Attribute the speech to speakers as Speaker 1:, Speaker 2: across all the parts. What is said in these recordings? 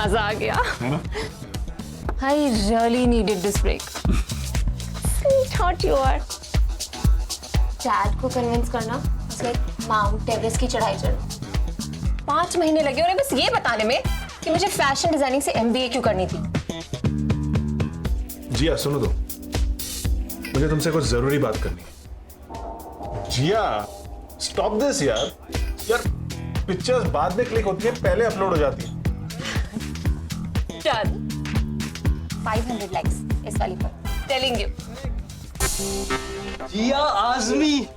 Speaker 1: मजा आ गया।
Speaker 2: है ना?
Speaker 1: I really needed this break. Sweetheart you are. Dad को कन्विंस करना उसे माउंट एवरेस्ट की चढ़ाई चढ़ो। 5 महीने लगे उन्हें बस ये बताने में कि मुझे फैशन डिजाइनिंग से MBA क्यों करनी थी।
Speaker 2: जिया सुनो तो, मुझे तुमसे कुछ जरूरी बात करनी है। जिया स्टॉप दिस यार। यार पिक्चर्स बाद में क्लिक होती है, पहले अपलोड हो जाती है।
Speaker 1: डन। 500 लाइक्स इस वाली पर। Telling you.
Speaker 3: Jiya Azmi.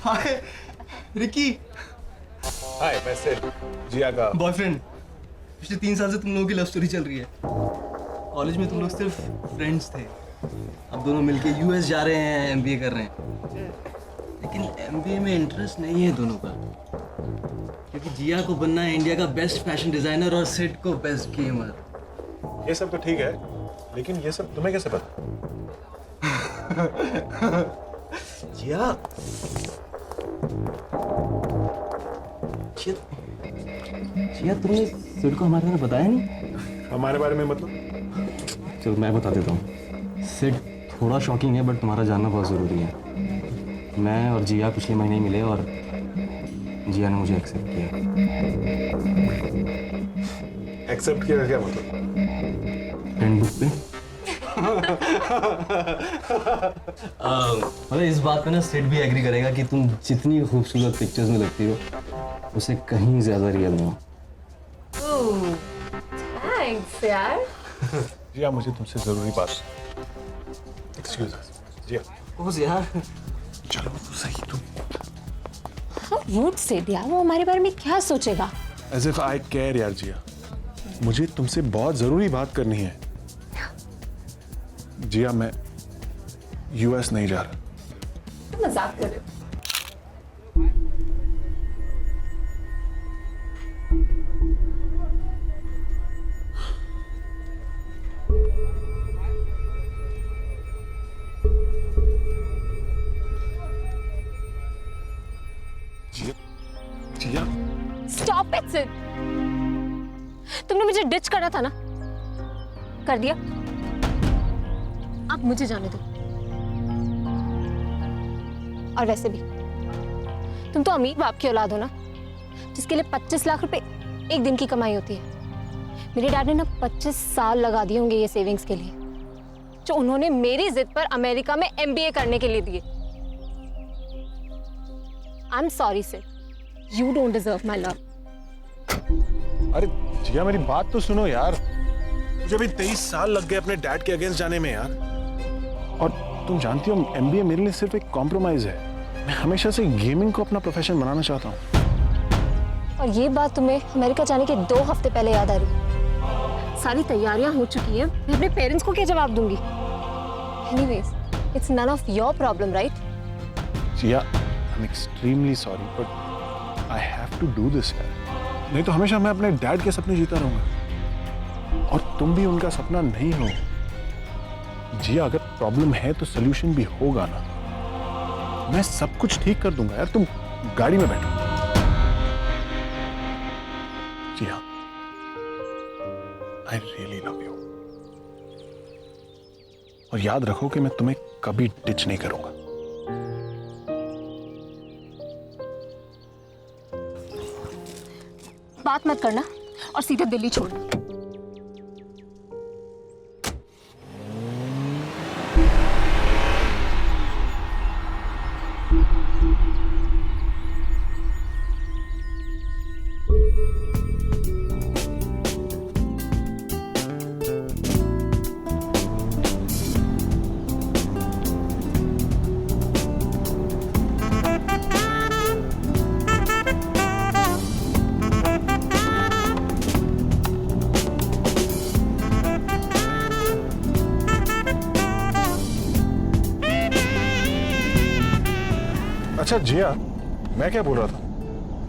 Speaker 3: Hi Ricky.
Speaker 2: Hi, मैं सिड, जिया का
Speaker 3: बॉयफ्रेंड। पिछले 3 साल से तुम लोगों की लव स्टोरी चल रही है। कॉलेज में तुम लोग सिर्फ फ्रेंड्स थे, अब दोनों मिलके यूएस जा रहे हैं, MBA कर रहे हैं। लेकिन MBA में इंटरेस्ट नहीं है दोनों का, क्योंकि जिया को बनना है इंडिया का बेस्ट फैशन डिजाइनर और सिड को बेस्ट गेमर।
Speaker 2: ये सब तो ठीक है, लेकिन ये सब तुम्हें कैसे पता?
Speaker 3: जिया जिया तुमने सिड को हमारे बारे में बताया नहीं?
Speaker 2: हमारे बारे में मतलब?
Speaker 3: चलो मैं बता देता हूँ। सिड थोड़ा शॉकिंग है, बट तुम्हारा जानना बहुत ज़रूरी है। मैं और जिया पिछले महीने ही मिले और जिया ने मुझे एक्सेप्ट किया।
Speaker 2: एक्सेप्ट किया का क्या मतलब?
Speaker 3: फ्रेंड बुक पे। मतलब इस बात पे ना सिड भी एग्री करेगा कि तुम जितनी खूबसूरत पिक्चर्स में लगती हो उसे कहीं ज़्यादा रियल हो।
Speaker 1: थैंक्स यार।
Speaker 2: जिया मुझे तुमसे जरूरी बात। एक्सक्यूज अस। जिया
Speaker 3: ओह यार,
Speaker 2: चलो तो सही तुम।
Speaker 1: How rude said यार, वो हमारे बारे में क्या सोचेगा?
Speaker 2: As if I care यार जिया। मुझे तुमसे बहुत जरूरी बात करनी है। जिया मैं US नहीं जा रहा।
Speaker 1: तुम मजाक कर रहे हो।
Speaker 2: जिया
Speaker 1: Stop it, Sid. तुमने मुझे डिच करा था ना? कर दिया? अब मुझे जाने दो। और वैसे भी तुम तो अमीर बाप की औलाद हो ना, जिसके लिए 25 लाख रुपए एक दिन की कमाई होती है। मेरे डैड ने ना 25 साल लगा दिए होंगे ये सेविंग्स के लिए, जो उन्होंने मेरी जिद पर अमेरिका में MBA करने के लिए दिए। I am sorry Sid, you don't deserve my love.
Speaker 2: अरे जिया मेरी बात तो सुनो यार। मुझे भी 23 साल लग गए अपने डैड के अगेंस्ट जाने में यार। और तुम जानती हो MBA मेरे लिए सिर्फ एक कॉम्प्रोमाइज है। मैं हमेशा से गेमिंग को अपना प्रोफेशन बनाना चाहता हूँ।
Speaker 1: और ये बात तुम्हें अमेरिका जाने के 2 हफ्ते पहले याद आ रही? सारी तैयारियां हो चुकी हैं, मैं अपने पेरेंट्स को क्या जवाब दूंगी? Anyways, it's none of your problem, right?
Speaker 2: Jiya, I'm extremely sorry, but I have to do this यार। नहीं तो हमेशा मैं अपने डैड के सपने जीता रहूंगा, और तुम भी उनका सपना नहीं हो। जिया अगर प्रॉब्लम है तो सोल्यूशन भी होगा ना। मैं सब कुछ ठीक कर दूंगा यार, तुम गाड़ी में बैठो। जिया, I really love you। और याद रखो कि मैं तुम्हें कभी डिच नहीं करूंगा।
Speaker 1: बात मत करना और सीधे दिल्ली छोड़।
Speaker 2: अच्छा जिया, मैं क्या बोल रहा था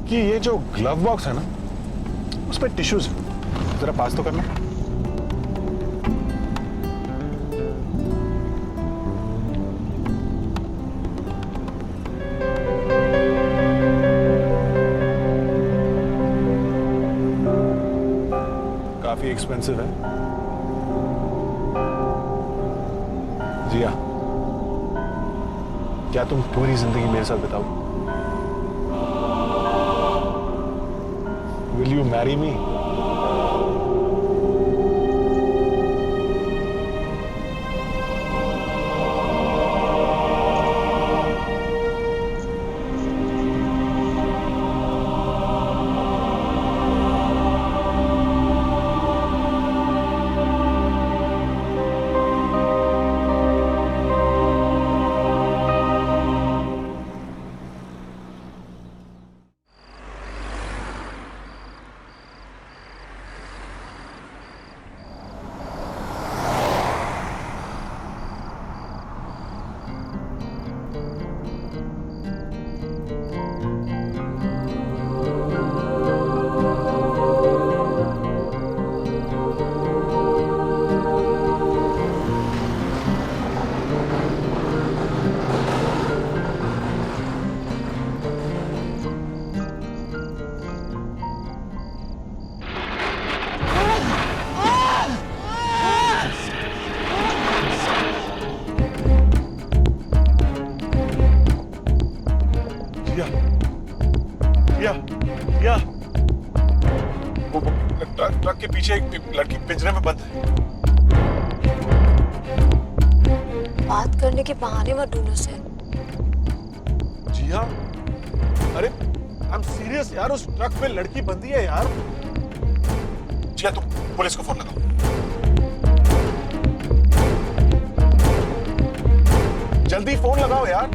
Speaker 2: कि ये जो ग्लव बॉक्स है ना, उस पर टिश्यूज जरा पास तो करना। एक्सपेंसिव है। जिया, क्या तुम पूरी जिंदगी मेरे साथ बिताओ? Will you marry me? या वो ट्रक के पीछे एक लड़की पिंजरे में बंद है।
Speaker 1: बात करने के बहाने मत ढूंढो से।
Speaker 2: जिया, अरे आई एम सीरियस यार, उस ट्रक में लड़की बंदी है यार। जिया, तुम पुलिस को फोन लगाओ। जल्दी फोन लगाओ यार।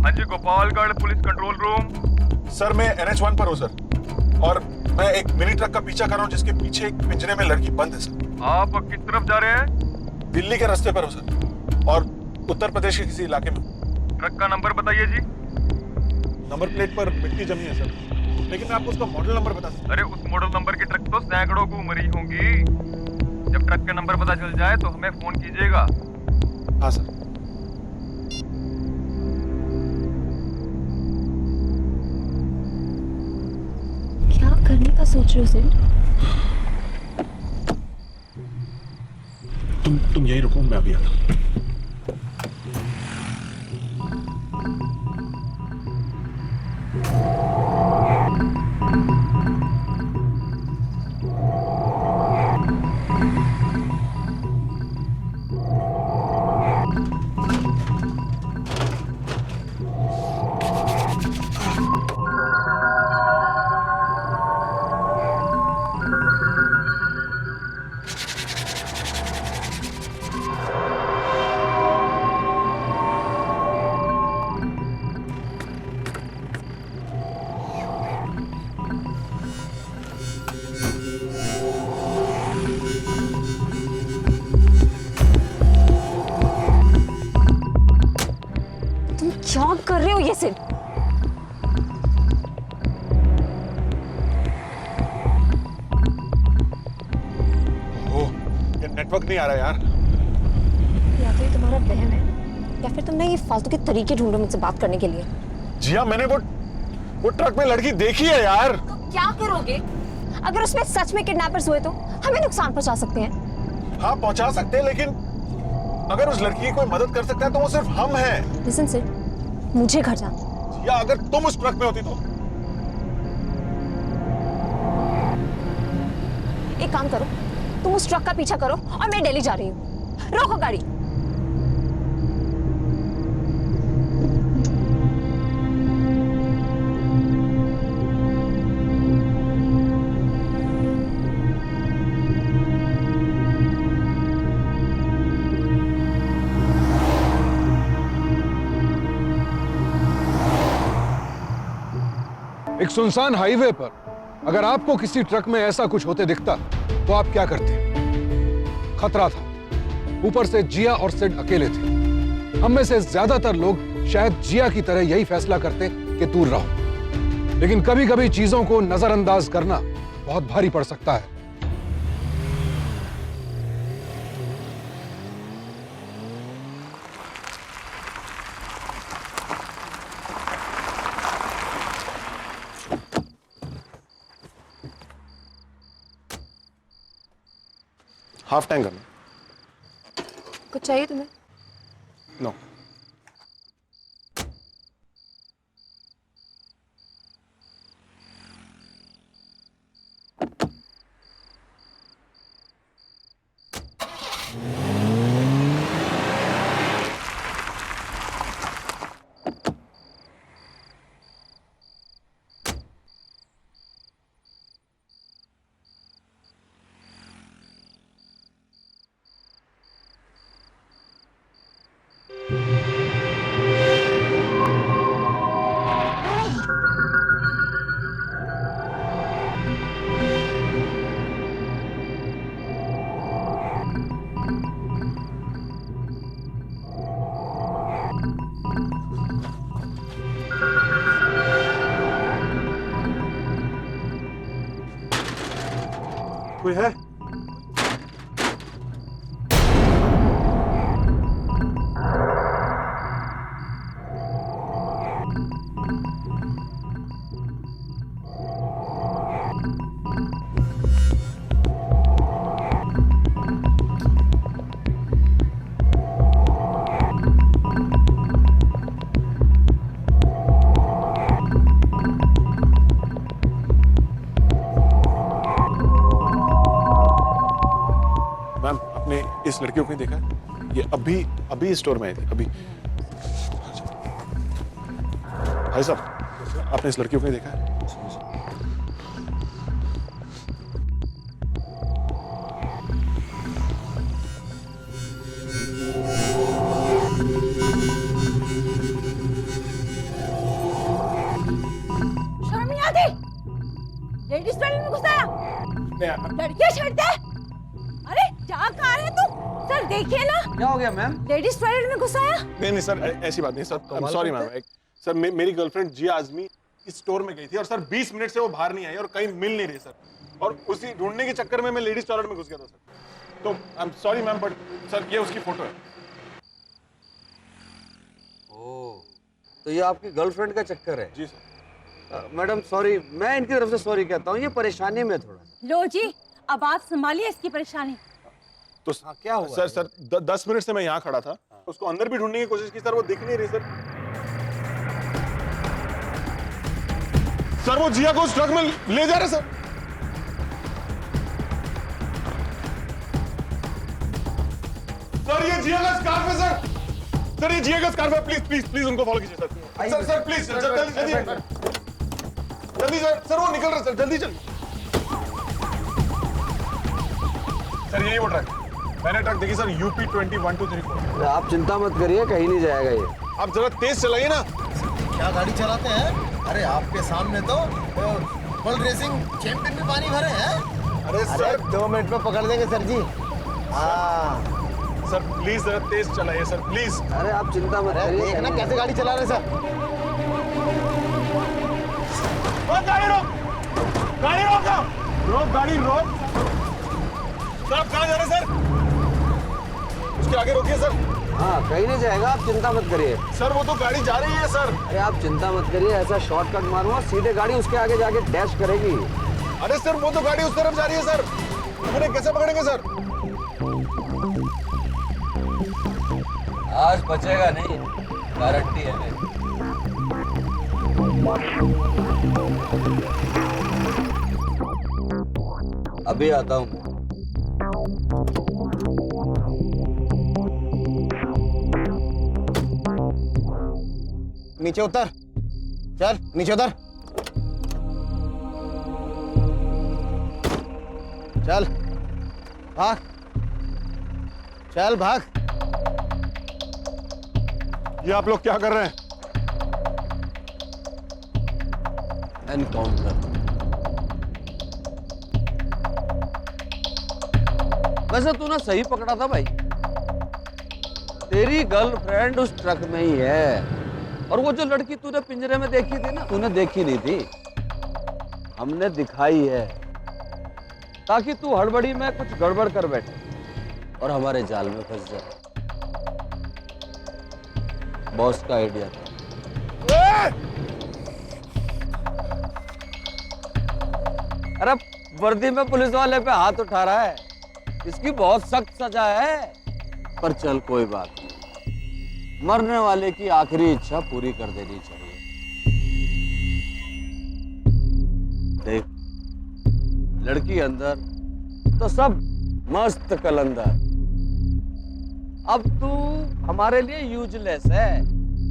Speaker 4: हाँ जी, Gopalgarh police control room.
Speaker 2: Sir, मैं NH1 पर हूँ सर, और मैं एक मिनी ट्रक का पीछा कर रहा हूँ जिसके पीछे एक पिंजरे में लड़की बंद है सर।
Speaker 4: आप किस तरफ जा रहे हैं?
Speaker 2: दिल्ली के रास्ते पर हूँ सर, और उत्तर प्रदेश के किसी इलाके में।
Speaker 4: ट्रक का नंबर बताइए जी।
Speaker 2: नंबर प्लेट पर मिट्टी जमी है सर, लेकिन मैं आपको उसका मॉडल नंबर बता सकता
Speaker 4: अरे उस मॉडल नंबर की ट्रक तो सैकड़ों को मरी होंगी। जब ट्रक का नंबर पता चल जाए तो हमें फोन कीजिएगा।
Speaker 2: हूँ। हाँ सर।
Speaker 1: क्या करने का सोच रहे हो सिड?
Speaker 2: तुम यहीं रुको, मैं अभी आता हूँ।
Speaker 1: क्या कर रहे हो ये सिड?
Speaker 2: ओह, ये नेटवर्क नहीं आ रहा यार।
Speaker 1: या तो ये तुम्हारा वहम है, या फिर तुमने ये फालतू के तरीके ढूंढे मुझसे बात करने के लिए।
Speaker 2: जिया, मैंने वो ट्रक में लड़की देखी है यार।
Speaker 1: तो क्या करोगे? अगर उसमें सच में किडनैपर्स हुए तो हमें नुकसान पहुंचा सकते हैं।
Speaker 2: हाँ, पहुंचा सकते हैं, लेकिन अगर उस लड़की की कोई मदद कर सकता है तो वो सिर्फ हम हैं।
Speaker 1: लिसन सिड, मुझे घर जाना।
Speaker 2: या अगर तुम उस ट्रक में होती तो?
Speaker 1: एक काम करो, तुम उस ट्रक का पीछा करो और मैं दिल्ली जा रही हूँ। रोको गाड़ी।
Speaker 5: एक सुनसान हाईवे पर अगर आपको किसी ट्रक में ऐसा कुछ होते दिखता तो आप क्या करते? खतरा था, ऊपर से जिया और सिड अकेले थे। हम में से ज्यादातर लोग शायद जिया की तरह यही फैसला करते कि दूर रहो, लेकिन कभी कभी चीजों को नजरअंदाज करना बहुत भारी पड़ सकता है।
Speaker 2: हाफ टैंक करना।
Speaker 1: कुछ चाहिए तुम्हें?
Speaker 2: नो। कोई है? मैम, आपने इस लड़कियों को नहीं देखा? ये अभी स्टोर में आई थी, अभी। भाई साहब, आपने इस लड़कियों को नहीं देखा?
Speaker 6: शर्म नहीं आती? लेडीज टॉयलेट में घुसाया? लड़कियां छेड़ते हैं? अरे क्या कहा है तू? सर देखिए ना।
Speaker 3: क्या हो गया मैम?
Speaker 6: लेडीज टॉयलेट में घुसाया?
Speaker 2: नहीं सर, ऐसी बात नहीं sir. I am sorry ma'am. Sir मेरी गर्लफ्रेंड जिया आजमी इस स्टोर में गई थी और सर 20 मिनट से वो बाहर नहीं आई और कहीं मिल नहीं रही सर, और उसी ढूंढने के चक्कर में मैं लेडीज टॉयलेट में घुस गया था सर। तो आई am sorry ma'am, but sir ये उसकी फोटो है।
Speaker 7: ओह, तो ये आपकी गर्लफ्रेंड का चक्कर है?
Speaker 2: जी सर।
Speaker 7: मैडम सॉरी, मैं इनकी तरफ से सॉरी कहता हूँ, ये परेशानी में थोड़ा।
Speaker 6: लो जी, अब आप संभालिए इसकी परेशानी।
Speaker 2: तो
Speaker 7: क्या हुआ?
Speaker 2: सर 10 मिनट से मैं यहाँ खड़ा था, उसको अंदर भी ढूंढने की कोशिश की सर, वो दिख नहीं रही सर। सर वो जिया को उस ट्रक में ले जा रहे सर। सर ये जिया का स्कार्फ है सर। सर ये जिया का स्कार्फ है, प्लीज प्लीज प्लीज उनको फॉलो कीजिए सर। सर प्लीज जल्दी सर वो निकल रहे सर, जल्दी सर यही वो ट्रक, मैंने ट्रक देखी सर, UP 201234।
Speaker 7: आप चिंता मत करिए, कहीं नहीं जाएगा ये।
Speaker 2: आप जरा तेज चलाइए ना।
Speaker 8: क्या गाड़ी चलाते हैं? अरे आपके सामने तो वर्ल्ड रेसिंग चैंपियन भी पानी भरे हैं।
Speaker 2: अरे सर
Speaker 8: 2 मिनट में पकड़ देंगे सर जी। हाँ
Speaker 2: सर प्लीज जरा तेज चलाइए सर, प्लीज।
Speaker 7: अरे आप चिंता मत
Speaker 8: अरे
Speaker 7: करिए।
Speaker 8: देखना कैसे गाड़ी चला रहे सर।
Speaker 2: गाड़ी रोक, गाड़ी रोक, रोक गाड़ी रोक। सर आप कहाँ जा रहे हैं सर? उसके आगे रोकिए सर।
Speaker 7: हाँ, कहीं नहीं जाएगा, आप चिंता मत करिए।
Speaker 2: सर वो तो गाड़ी जा रही है सर।
Speaker 7: अरे आप चिंता मत करिए, ऐसा शॉर्टकट मारूंगा, सीधे गाड़ी उसके आगे जाके डैश करेगी।
Speaker 2: अरे सर वो तो गाड़ी उस तरफ जा रही है सर, उन्हें कैसे पकड़ेंगे सर?
Speaker 7: आज बचेगा नहीं, गारंटी है मेरी। अभी आता हूँ।
Speaker 8: नीचे उतर, चल नीचे उतर, चल भाग, चल भाग।
Speaker 2: ये आप लोग क्या कर रहे हैं?
Speaker 7: एनकाउंटर। वैसे तू ना सही पकड़ा था भाई, तेरी गर्लफ्रेंड उस ट्रक में ही है, और वो जो लड़की तूने पिंजरे में देखी थी ना, तूने देखी नहीं थी, हमने दिखाई है, ताकि तू हड़बड़ी में कुछ गड़बड़ कर बैठे और हमारे जाल में फंस जाए। बॉस का आइडिया था। अरे वर्दी में पुलिस वाले पे हाथ उठा रहा है, इसकी बहुत सख्त सजा है। पर चल कोई बात नहीं, मरने वाले की आखिरी इच्छा पूरी कर देनी चाहिए। देख, लड़की अंदर तो सब मस्त कलंदर। अब तू हमारे लिए यूजलेस है,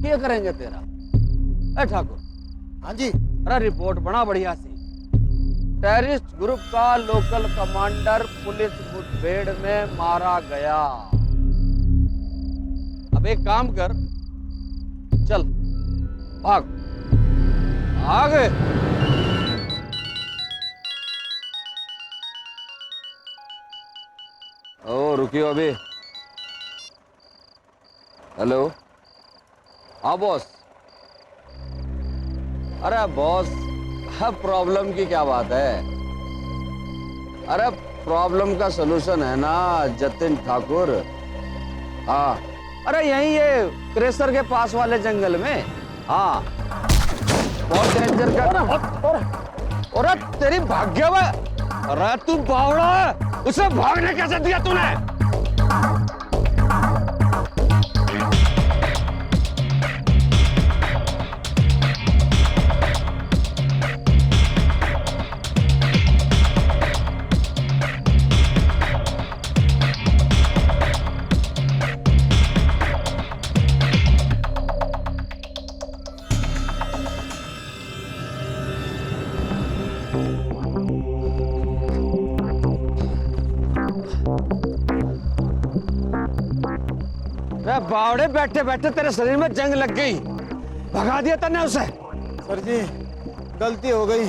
Speaker 7: क्या करेंगे तेरा? ए ठाकुर।
Speaker 8: हाँ जी।
Speaker 7: अरे रिपोर्ट बना बढ़िया सी। टेररिस्ट ग्रुप का लोकल कमांडर पुलिस मुठभेड़ में मारा गया। अब एक काम कर, चल भाग आगे। ओ रुकियो अभी। हेलो, हाँ बॉस। अरे बॉस, प्रॉब्लम की क्या बात है? अरे प्रॉब्लम का सलूशन है ना जतिन ठाकुर। हाँ, अरे यही ये क्रेसर के पास वाले जंगल में। हाँ, बहुत डेंजर का। और तेरी भाग्य में, अरे तू बावड़ा है, उसे भागने कैसे दिया तूने? बावड़े, बैठे बैठे तेरे शरीर में जंग लग गई, भगा दिया तने उसे।
Speaker 8: सर जी, गलती हो गई।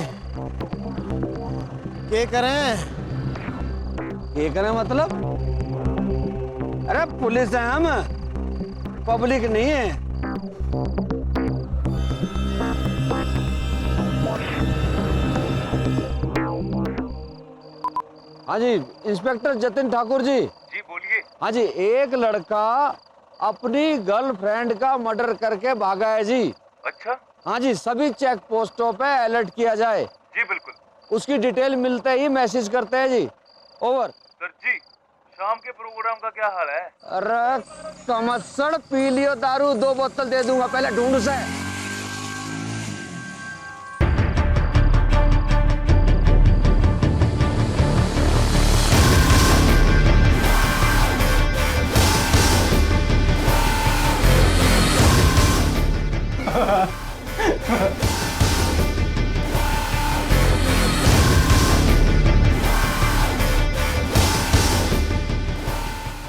Speaker 8: क्या करें?
Speaker 7: क्या करें मतलब? अरे पुलिस है हम, पब्लिक नहीं है। हाँ जी, इंस्पेक्टर जतिन ठाकुर जी।
Speaker 4: जी बोलिए।
Speaker 7: हाँ जी, एक लड़का अपनी गर्लफ्रेंड का मर्डर करके भागा है जी।
Speaker 4: अच्छा।
Speaker 7: हाँ जी, सभी चेक पोस्टों पे अलर्ट किया जाए।
Speaker 4: जी बिल्कुल।
Speaker 7: उसकी डिटेल मिलते ही मैसेज करते हैं जी। ओवर।
Speaker 4: सर जी, शाम के प्रोग्राम का क्या हाल है?
Speaker 7: अरे कमसड़, पी लियो दारू, 2 बोतल दे दूंगा, पहले ढूंढ से।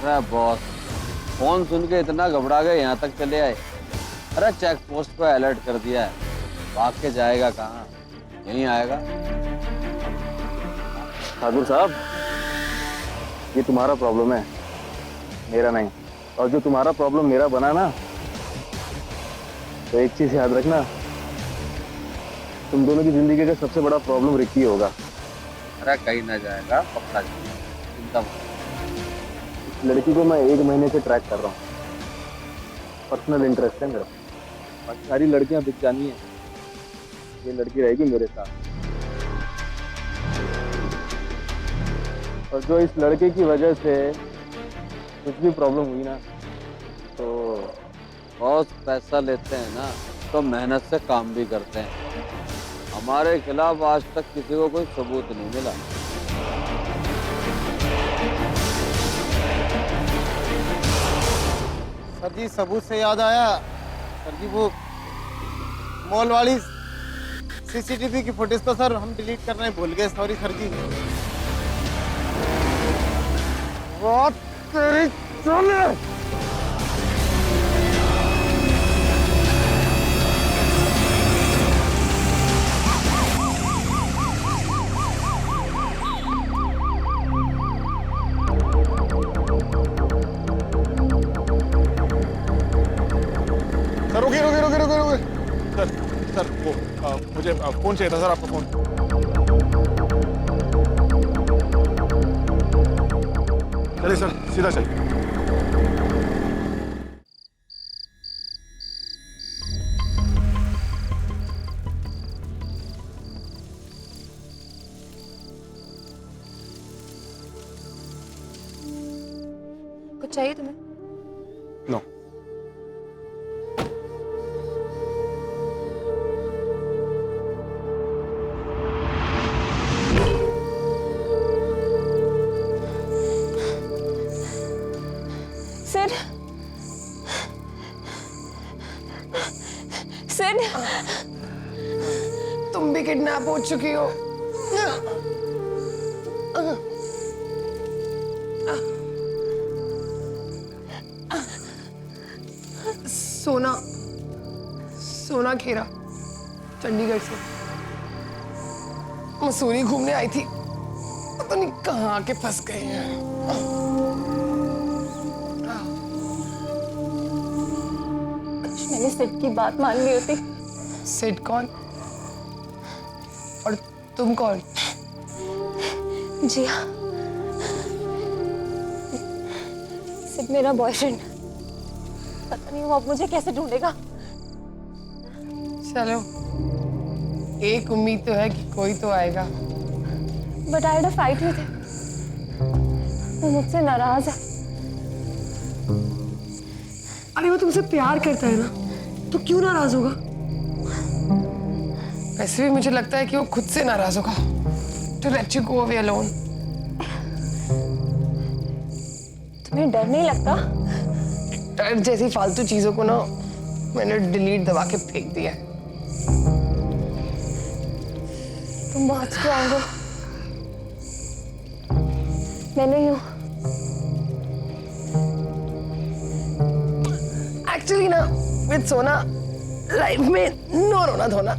Speaker 7: अरे बॉस, फोन सुन के इतना घबरा गए, यहाँ तक चले आए। अरे चेक पोस्ट पे अलर्ट कर दिया है, भाग के जाएगा कहाँ? यहीं आएगा।
Speaker 9: ठाकुर साहब, ये तुम्हारा प्रॉब्लम है, मेरा नहीं। और जो तुम्हारा प्रॉब्लम मेरा बना ना, तो एक चीज याद रखना, तुम दोनों की जिंदगी का सबसे बड़ा प्रॉब्लम रिक्की होगा।
Speaker 7: अरे कहीं ना जाएगा, पक्का जाएगा, चिंता मत।
Speaker 9: इस लड़की को मैं 1 महीने से ट्रैक कर रहा हूँ, पर्सनल इंटरेस्ट है मेरा। और सारी लड़कियां बिक जानी है, ये लड़की रहेगी मेरे साथ। और जो इस लड़के की वजह से कुछ भी प्रॉब्लम हुई ना, तो
Speaker 7: बहुत पैसा लेते हैं ना, तो मेहनत से काम भी करते हैं। हमारे खिलाफ आज तक किसी को कोई सबूत नहीं मिला।
Speaker 8: सर जी, सबूत से याद आया, सर जी वो मॉल वाली सीसीटीवी की फुटेज तो सर हम डिलीट करना भूल गए। सॉरी सर जी।
Speaker 7: बहुत तेरी चले।
Speaker 2: सर रुकिए रुकिए रुकिए रुकिए रुकिए। सर वो मुझे फोन चाहिए था सर, आपका फोन। चलिए सर, सीधा चलिए।
Speaker 1: चाहिए तुम्हें?
Speaker 2: नो।
Speaker 1: सिड, सिड,
Speaker 10: तुम भी किडनैप हो चुकी हो। सोना, सोना खेरा चंडीगढ़ से मसूरी घूमने आई थी, पता नहीं कहाँ आके फंस गए हैं।
Speaker 1: मैंने सिड की बात मान ली होती।
Speaker 10: सिड कौन और तुम कौन?
Speaker 1: जी हाँ, सिड मेरा बॉयफ्रेंड। पता नहीं वो अब मुझे कैसे ढूंढेगा।
Speaker 10: चलो, एक उम्मीद तो है कि कोई तो आएगा।
Speaker 1: But I had a fight with him. वो मुझसे नाराज है।
Speaker 10: अरे वो तुमसे प्यार करता है ना, तो क्यों नाराज होगा? वैसे भी मुझे लगता है कि वो खुद से नाराज होगा। To let you go away alone.
Speaker 1: तुम्हें डर नहीं लगता?
Speaker 10: डर जैसी फालतू चीजों को ना मैंने डिलीट दबा के फेंक दिया है।
Speaker 1: तुम बहुत स्ट्रॉन्ग हो। मैं नहीं हूँ।
Speaker 10: एक्चुअली ना विद सोना लाइफ में नो रोना धोना।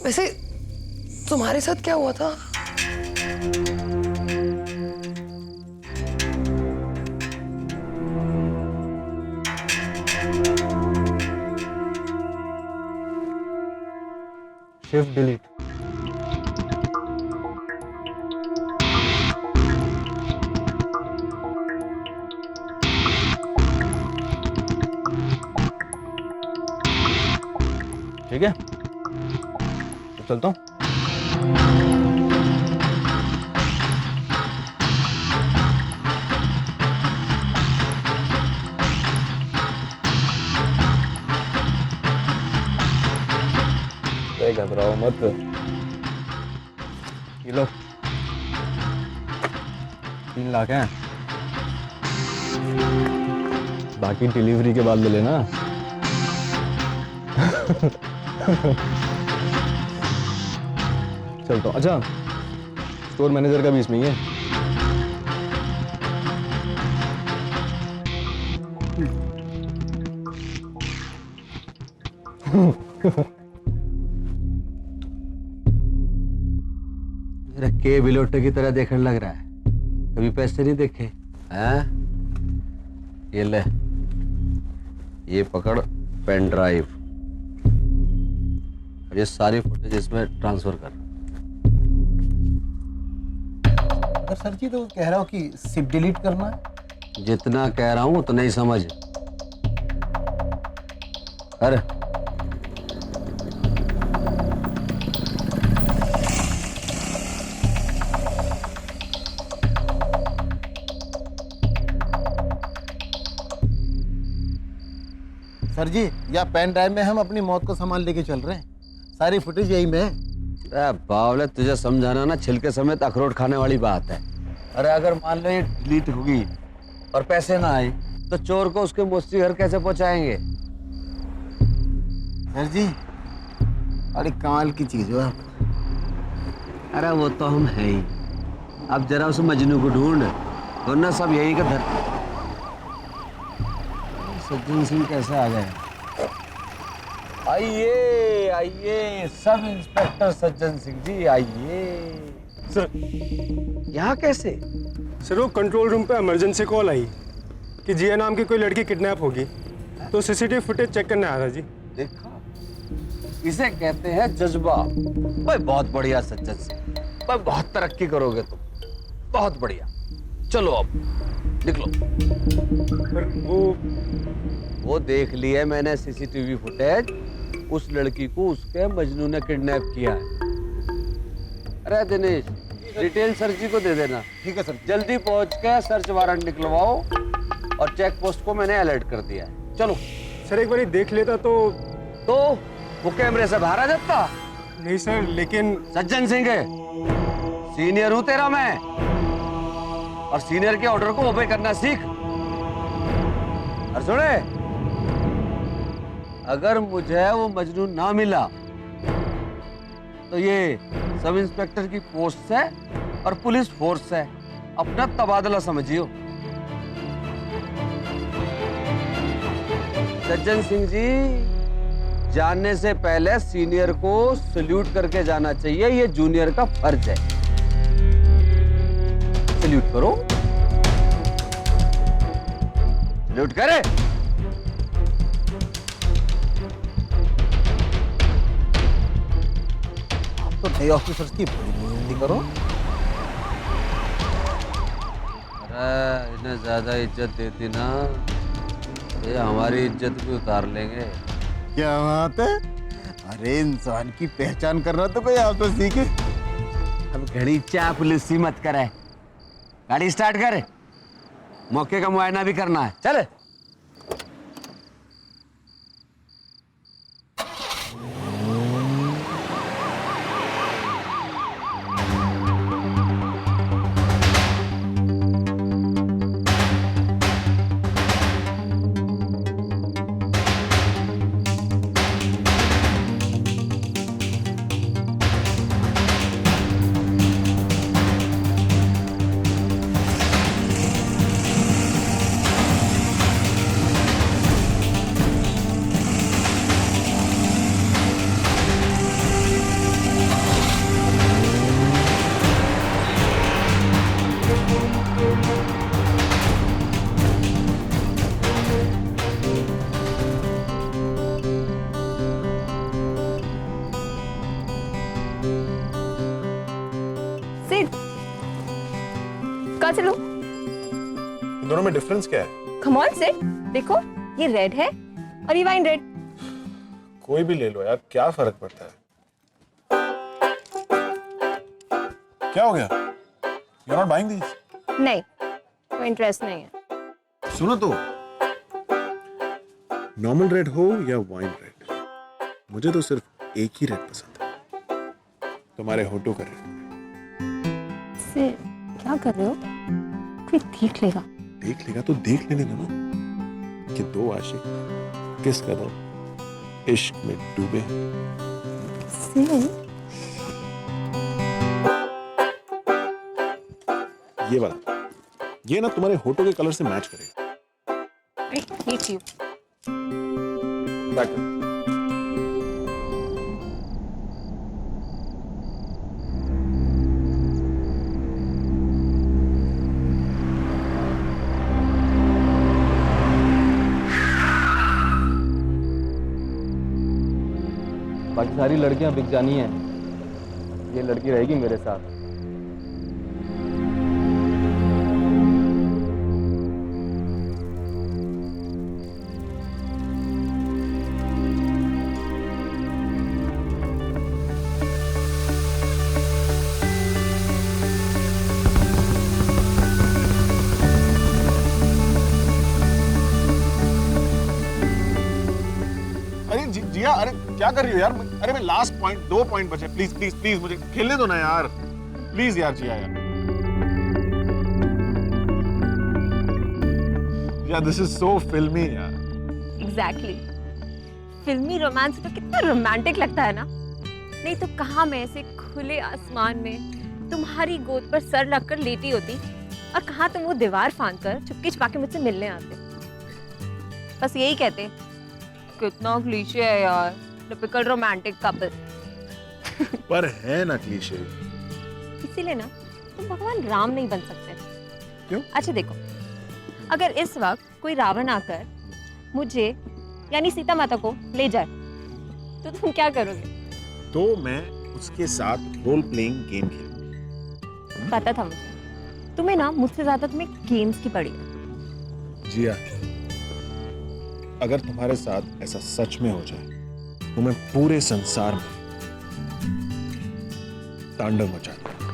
Speaker 10: वैसे तुम्हारे साथ क्या हुआ था?
Speaker 9: Shift delete. ठीक है, तो चलता हूँ। घबराओ मत। ये लो 3 लाख हैं, बाकी डिलीवरी के बाद ले लेना। चलता हूँ। अच्छा, स्टोर मैनेजर का भी इसमें ही है।
Speaker 7: मेरा के बिलोटे की तरह देखने लग रहा है। कभी पैसे नहीं देखे हैं? ये ले, ये पकड़ पेन ड्राइव, और ये सारी फुटेज इसमें ट्रांसफर कर।
Speaker 8: अगर सर जी तो कह रहा हो कि सिर्फ डिलीट करना है।
Speaker 7: जितना कह रहा हूं उतना ही समझ। अरे
Speaker 8: सर जी, या पेन ड्राइव में हम अपनी मौत को सामान लेके चल रहे हैं। सारी फुटेज यही में है।
Speaker 7: बावले, तुझे समझाना ना छिलके समेत अखरोट खाने वाली बात है। अरे अगर मान लो ये डिलीट होगी और पैसे ना आए तो चोर को उसके मोस्ती घर कैसे पहुंचाएंगे?
Speaker 8: सर जी, बड़ी कमाल की चीज हो आप।
Speaker 7: अरे वो तो हम है ही। अब जरा उस मजनू को ढूंढ, वरना सब यही का धर। सज्जन सिंह कैसे आ गए? आइए आइए, सब इंस्पेक्टर सज्जन सिंह जी आइए।
Speaker 11: सर,
Speaker 7: यहाँ कैसे?
Speaker 11: सर वो कंट्रोल रूम पे इमरजेंसी कॉल आई कि जिया नाम की कोई लड़की किडनैप होगी, तो सीसीटीवी फुटेज चेक करने आया था जी।
Speaker 7: देखा, इसे कहते हैं जज्बा। भाई बहुत बढ़िया सज्जन सिंह, भाई बहुत तरक्की करोगे तुम, बहुत बढ़िया। चलो अब निकलो।
Speaker 11: सर
Speaker 7: वो देख लिया मैंने सीसीटीवी फुटेज। उस लड़की को उसके मजनू ने किडनैप किया है। अरे दिनेश, डिटेल सर जी को दे देना।
Speaker 8: ठीक है सर।
Speaker 7: जल्दी पहुंच के सर्च वारंट निकलवाओ और चेक पोस्ट को मैंने अलर्ट कर दिया है। चलो।
Speaker 11: सर एक बार देख लेता तो
Speaker 7: वो कैमरे से बाहर आ जाता।
Speaker 11: नहीं सर, लेकिन
Speaker 7: सज्जन सिंह है, सीनियर हूं तेरा मैं, और सीनियर के ऑर्डर को ओबे करना सीख। और सुने, अगर मुझे वो मजनू ना मिला तो ये सब इंस्पेक्टर की पोस्ट से और पुलिस फोर्स से अपना तबादला समझियो। सज्जन सिंह जी, जानने से पहले सीनियर को सल्यूट करके जाना चाहिए, ये जूनियर का फर्ज है। सल्यूट करो, सल्यूट करे।
Speaker 8: आप तो नए ऑफिसर्स की बड़ी बेइज्जती करो।
Speaker 7: अरे इन्हें ज्यादा इज्जत देती ना, ये हमारी इज्जत भी उतार लेंगे।
Speaker 8: क्या बात है? अरे इंसान की पहचान करना तो कोई आप तो सीखे।
Speaker 7: अब घड़ी चापलूसी मत करे, गाड़ी स्टार्ट करे, मौके का मुआयना भी करना है। चल।
Speaker 1: कहाँ से लो?
Speaker 2: इन दोनों में डिफरेंस क्या है?
Speaker 1: कम ऑन सिट, देखो ये रेड है और ये वाइन रेड।
Speaker 2: कोई भी ले लो यार, क्या फर्क पड़ता है? क्या हो गया? You're not buying these?
Speaker 1: नहीं, कोई इंटरेस्ट नहीं है।
Speaker 2: सुनो तो, नॉर्मल रेड हो या वाइन रेड, मुझे तो सिर्फ एक ही रेड पसंद है, तुम्हारे होठों का रेड।
Speaker 1: सिट, क्या कर रहे हो? कोई देख लेगा।
Speaker 2: देख लेगा तो देख लेने दो ना, कि दो आशिक किस कदर इश्क में डूबे। ये वाला, ये ना तुम्हारे होठों के कलर से मैच करेगा।
Speaker 1: I hate you.
Speaker 2: Back.
Speaker 9: बाकी सारी लड़कियां बिक जानी हैं, ये लड़की रहेगी मेरे साथ।
Speaker 2: जिया, अरे क्या कर रही हो यार? अरे मैं लास्ट पॉइंट, 2 पॉइंट बचे, प्लीज प्लीज प्लीज मुझे खेलने दो ना यार, प्लीज यार जिया यार। यार दिस इज सो फिल्मी यार।
Speaker 1: Exactly. फिल्मी रोमांस तो कितना रोमांटिक लगता है ना? नहीं तो कहाँ मैं ऐसे खुले आसमान में तुम्हारी गोद पर सर रखकर लेटी होती, और कहाँ तुम वो दीवार फांद कर चुपके छुपा के मुझसे मिलने आते। बस यही कहते, कितना क्लीशे है यार, टिपिकल रोमांटिक कपल।
Speaker 2: पर है ना क्लीशे।
Speaker 1: इसीलिए ना तुम भगवान राम नहीं बन सकते।
Speaker 2: क्यों?
Speaker 1: अच्छा देखो, अगर इस वक्त कोई रावण आकर मुझे यानी सीता माता को ले जाए तो तुम क्या करोगे?
Speaker 2: तो मैं उसके साथ रोल प्लेइंग गेम खेलूंगी।
Speaker 1: पता था मुझे, तुम्हें ना मुझसे ज्यादा तुम्हें गेम्स की पड़ी है।
Speaker 2: जिया, अगर तुम्हारे साथ ऐसा सच में हो जाए तो मैं पूरे संसार में तांडव मचा दूंगा।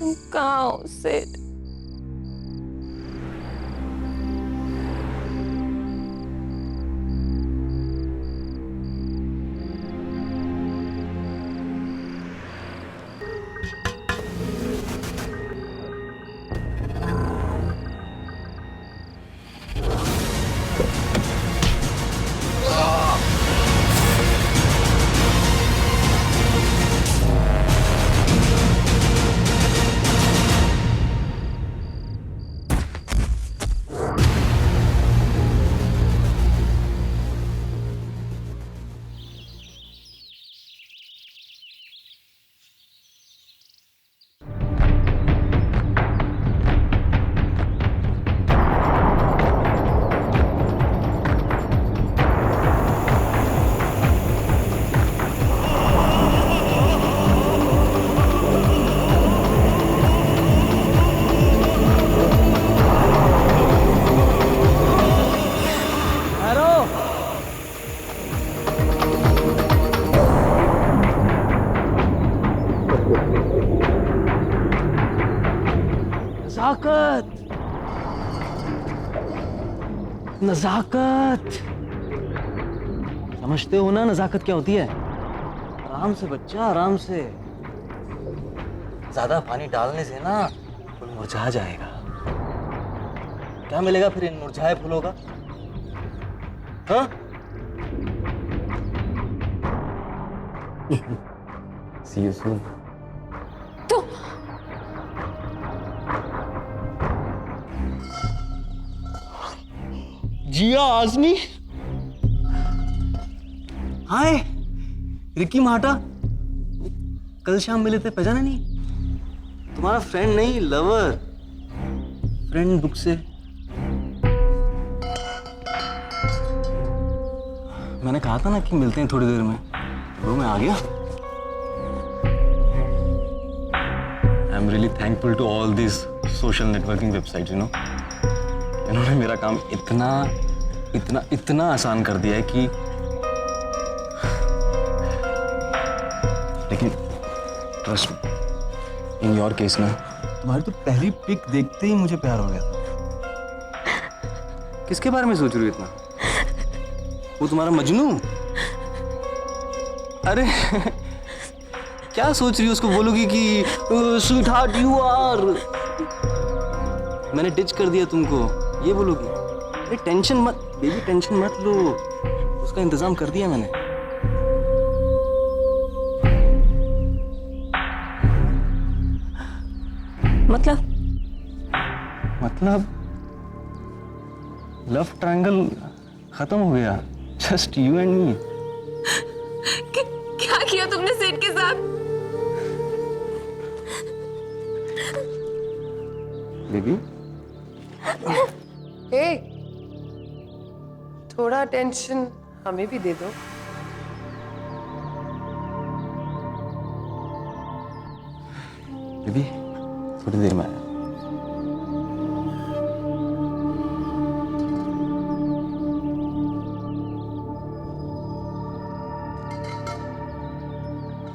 Speaker 10: तुम कहाँ हो सिड?
Speaker 3: नजाकत, नजाकत समझते हो ना नजाकत क्या होती है? आराम से बच्चा, आराम से। ज्यादा पानी डालने से ना फूल मुरझा जाएगा। क्या मिलेगा फिर इन मुरझाए फूलों का? हाँ? See you soon.
Speaker 10: तो
Speaker 3: जिया आजनी, हाय रिकी माटा, कल शाम मिले थे, पहचाना नहीं? तुम्हारा फ्रेंड नहीं, लवर। फ्रेंड बुक से। मैंने कहा था ना कि मिलते हैं थोड़ी देर में, वो मैं आ गया। I am really thankful to all this social networking website, you know. इन्होंने मेरा काम इतना इतना इतना आसान कर दिया है कि, लेकिन ट्रस्ट इन योर केस ना, तुम्हारी तो पहली पिक देखते ही मुझे प्यार हो गया था। किसके बारे में सोच रही हो इतना? वो तुम्हारा मजनू? अरे क्या सोच रही हो? उसको बोलोगी कि स्वीट हार्ट यू आर, मैंने डिच कर दिया तुमको, ये बोलोगी? अरे टेंशन मत बेबी, टेंशन मत लो, उसका इंतजाम कर दिया मैंने। मतलब लव ट्रायंगल खत्म हो गया, जस्ट यू एंड मी।
Speaker 10: क्या किया तुमने सिड के साथ?
Speaker 3: बेबी
Speaker 10: हे, थोड़ा टेंशन हमें भी दे दो।
Speaker 3: बेबी थोड़ी देर में आया।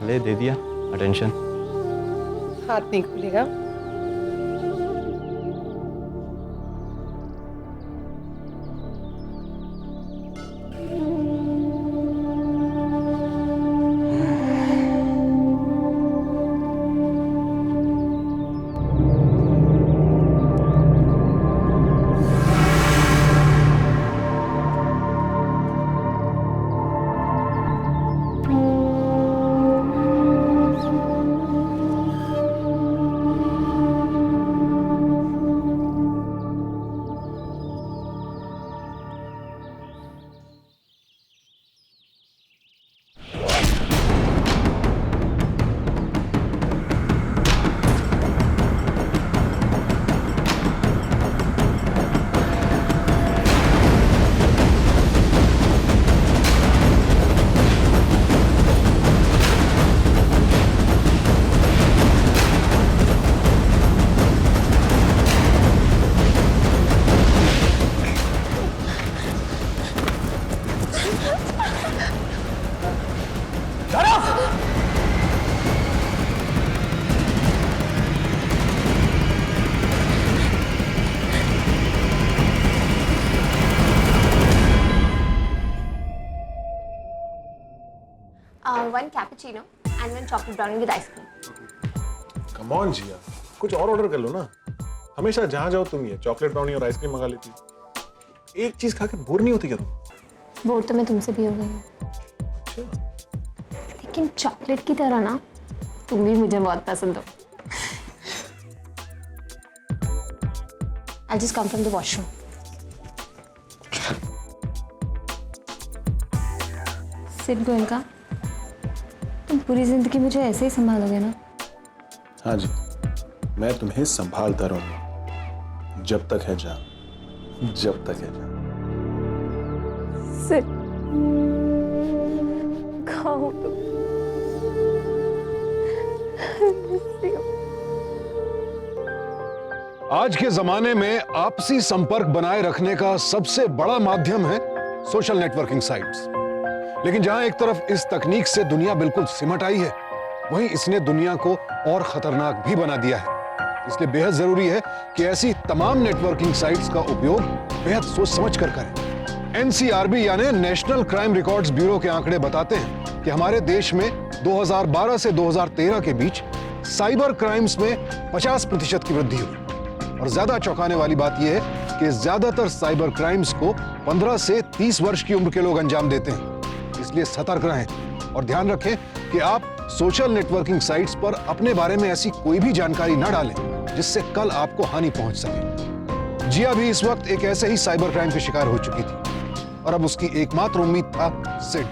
Speaker 3: ले दे दिया अटेंशन।
Speaker 10: हाथ नहीं खुलेगा।
Speaker 1: 1 cappuccino and 1 chocolate brownie with ice cream.
Speaker 2: Come on Jiya, कुछ और ऑर्डर कर लो ना। हमेशा जहां जाओ तुम ये चॉकलेट ब्राउनी और आइसक्रीम मंगा लेती हो। एक चीज खा के बोर नहीं होती क्या तुम?
Speaker 1: बोर तो मैं तुमसे भी हो गई हूँ, लेकिन चॉकलेट की तरह ना तुम भी मुझे बहुत पसंद हो। I'll just come from the washroom. Sit Goenka, तुम पूरी जिंदगी मुझे ऐसे ही संभालोगे ना?
Speaker 2: हाँ जी, मैं तुम्हें संभालता रहूंगा जब तक है जान, जब तक है जान।
Speaker 1: Sit. कहाँ हो तुम?
Speaker 5: आज के जमाने में आपसी संपर्क बनाए रखने का सबसे बड़ा माध्यम है सोशल नेटवर्किंग साइट्स। लेकिन जहां एक तरफ इस तकनीक से दुनिया बिल्कुल सिमट आई है, वहीं इसने दुनिया को और खतरनाक भी बना दिया है। इसलिए बेहद जरूरी है कि ऐसी तमाम नेटवर्किंग साइट्स का उपयोग बेहद सोच समझ कर करें। एनसीआरबी यानी नेशनल क्राइम रिकॉर्ड्स ब्यूरो के आंकड़े बताते हैं कि हमारे देश में 2012 से 2013 के बीच साइबर क्राइम्स में 50% की वृद्धि हुई। और ज्यादा चौंकाने वाली बात यह है कि ज्यादातर साइबर क्राइम्स को 15 से 30 वर्ष की उम्र के लोग अंजाम देते हैं। इसलिए सतर्क रहें और ध्यान रखें कि आप सोशल नेटवर्किंग साइट्स पर अपने बारे में ऐसी कोई भी जानकारी न डालें जिससे कल आपको हानि पहुंच सके। जिया भी इस वक्त एक ऐसे ही साइबर क्राइम के शिकार हो चुकी थी और अब उसकी एकमात्र उम्मीद था सिड।